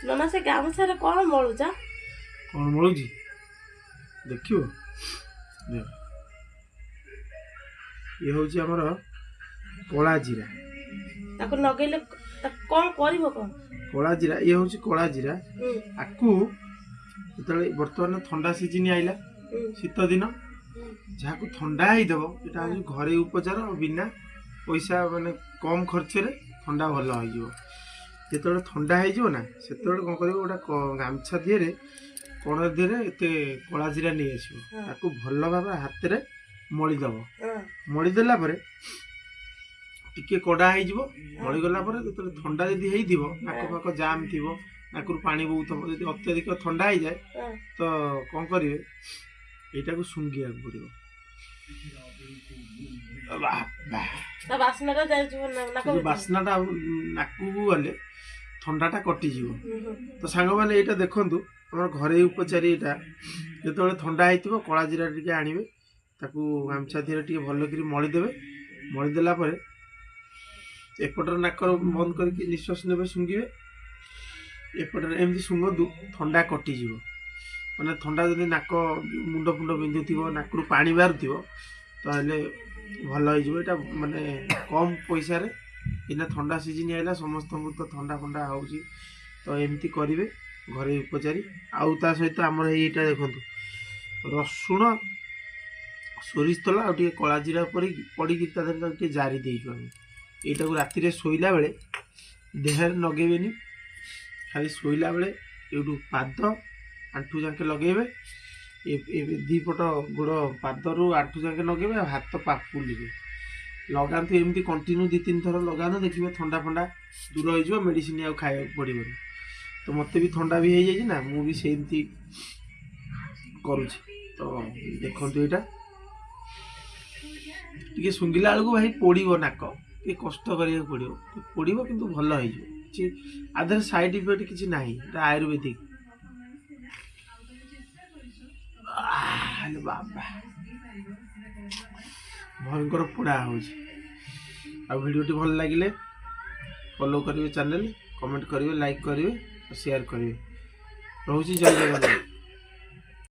ନନା ସେ ଗାମୁଛାରେ କ'ଣ ମଳୁଛ? କ'ଣ ମଳୁଛି ଦେଖିବ। ଇଏ ହେଉଛି ଆମର କଳା ଜିରା। ତାକୁ ଲଗେଇଲେ କ'ଣ କରିବ କ'ଣ? କଳା ଜିରା ଇଏ ହେଉଛି କଳା ଜିରା। ଆକୁ ଯେତେବେଳେ ବର୍ତ୍ତମାନ ଥଣ୍ଡା ସିଜିନ୍ ଆଇଲା, ଶୀତ ଦିନ, ଯାହାକୁ ଥଣ୍ଡା ହେଇଥିବ ଏଇଟା ହେଉଛି ଘରୋଇ ଉପଚାର, ବିନା ପଇସା ମାନେ କମ୍ ଖର୍ଚ୍ଚରେ ଥଣ୍ଡା ଭଲ ହେଇଯିବ। ଯେତେବେଳେ ଥଣ୍ଡା ହେଇଯିବ ନା ସେତେବେଳେ କ'ଣ କରିବ, ଗୋଟେ ଗାମୁଛା ଦିହରେ କଣ ଦିହରେ ଏତେ କଳା ଜିରା ନେଇ ଆସିବ, ତାକୁ ଭଲ ଭାବେ ହାତରେ ମଳିଦେବ। ମଳିଦେଲା ପରେ ଟିକେ କଡ଼ା ହେଇଯିବ। ମଳିଗଲା ପରେ ଯେତେବେଳେ ଥଣ୍ଡା ଯଦି ହେଇଥିବ, ନାକ ଫାକ ଜାମ୍ ଥିବ, ନାକରୁ ପାଣି ବହୁଥିବ, ଯଦି ଅତ୍ୟଧିକ ଥଣ୍ଡା ହେଇଯାଏ ତ କ'ଣ କରିବେ, ଏଇଟାକୁ ଶୁଙ୍ଘିବାକୁ ପଡ଼ିବ। ବାସ୍ନାଟା ନାକକୁ ଗଲେ ଥଣ୍ଡାଟା କଟିଯିବ। ତ ସାଙ୍ଗମାନେ ଏଇଟା ଦେଖନ୍ତୁ, ଆମର ଘରୋଇ ଉପଚାରୀ ଏଇଟା। ଯେତେବେଳେ ଥଣ୍ଡା ହେଇଥିବ କଳା ଜିରା ଟିକେ ଆଣିବେ, ତାକୁ ଗାମୁଛା ଦିହରେ ଟିକେ ଭଲ କରି ମଳିଦେବେ। ମଳିଦେଲା ପରେ ଏପଟର ନାକ ବନ୍ଦ କରିକି ନିଶ୍ୱାସ ନେବେ, ଶୁଙ୍ଘିବେ। ଏପଟରେ ଏମିତି ଶୁଙ୍ଘନ୍ତୁ, ଥଣ୍ଡା କଟିଯିବ। ମାନେ ଥଣ୍ଡା ଯଦି ନାକ ମୁଣ୍ଡ ଫୁଣ୍ଡ ବିନ୍ଧୁଥିବ, ନାକରୁ ପାଣି ବାହାରୁଥିବ, ତାହେଲେ ଭଲ ହେଇଯିବ। ଏଇଟା ମାନେ କମ୍ ପଇସାରେ, ଏଇନା ଥଣ୍ଡା ସିଜିନ୍ ଆଇଲା, ସମସ୍ତଙ୍କୁ ତ ଥଣ୍ଡା ଫଣ୍ଡା ହେଉଛି, ତ ଏମିତି କରିବେ ଘରୋଇ ଉପଚାରୀ। ଆଉ ତା ସହିତ ଆମର ଏଇଟା ଦେଖନ୍ତୁ, ରସୁଣ, ସୋରିଷ ତେଲ ଆଉ ଟିକେ କଳା ଜିରା ପଡ଼ିକି ତା ଦେହରେ ଟିକେ ଜାରି ଦେଇଛୁ ଆମେ। ଏଇଟାକୁ ରାତିରେ ଶୋଇଲା ବେଳେ ଦେହରେ ଲଗେଇବେନି, ଖାଲି ଶୋଇଲା ବେଳେ ଏଇଠୁ ପାଦ ଆଣ୍ଠୁ ଯାକେ ଲଗେଇବେ। ଦି ପଟ ଗୋଡ଼ ପାଦରୁ ଆଣ୍ଠୁ ଯାକେ ଲଗେଇବେ, ଆଉ ହାତ ପାପୁଲିବେ। ଲଗାନ୍ତୁ ଏମିତି କଣ୍ଟିନ୍ୟୁ 2-3 ଥର ଲଗାନ୍ତୁ, ଦେଖିବେ ଥଣ୍ଡା ଫଣ୍ଡା ଦୂର ହେଇଯିବ, ମେଡ଼ିସିନ ଆଉ ଖାଇବାକୁ ପଡ଼ିବନି। ତ ମୋତେ ବି ଥଣ୍ଡା ବି ହେଇଯାଇଛି ନା, ମୁଁ ବି ସେମିତି କରୁଛି। ତ ଦେଖନ୍ତୁ, ଏଇଟା ଟିକେ ଶୁଙ୍ଘିଲା ବେଳକୁ ଭାଇ ପୋଡ଼ିବ ନାକ, ଟିକେ କଷ୍ଟ କରିବାକୁ ପଡ଼ିବ, କିନ୍ତୁ ଭଲ ହେଇଯିବ। କିଛି ଆ ଦେହରେ ସାଇଡ୍ ଇଫେକ୍ଟ କିଛି ନାହିଁ, ଏଇଟା ଆୟୁର୍ବେଦିକ। ବାବା ଭୟଙ୍କର ପୋଡ଼ା ହେଉଛି। ଆଉ ଭିଡ଼ିଓଟି ଭଲ ଲାଗିଲେ ଫଲୋ କରିବେ ଚ୍ୟାନେଲ୍, କମେଣ୍ଟ କରିବେ, ଲାଇକ୍ କରିବେ, ସେୟାର କରିବେ। ରହୁଛି, ଜୟ ଜଗନ୍ନାଥ।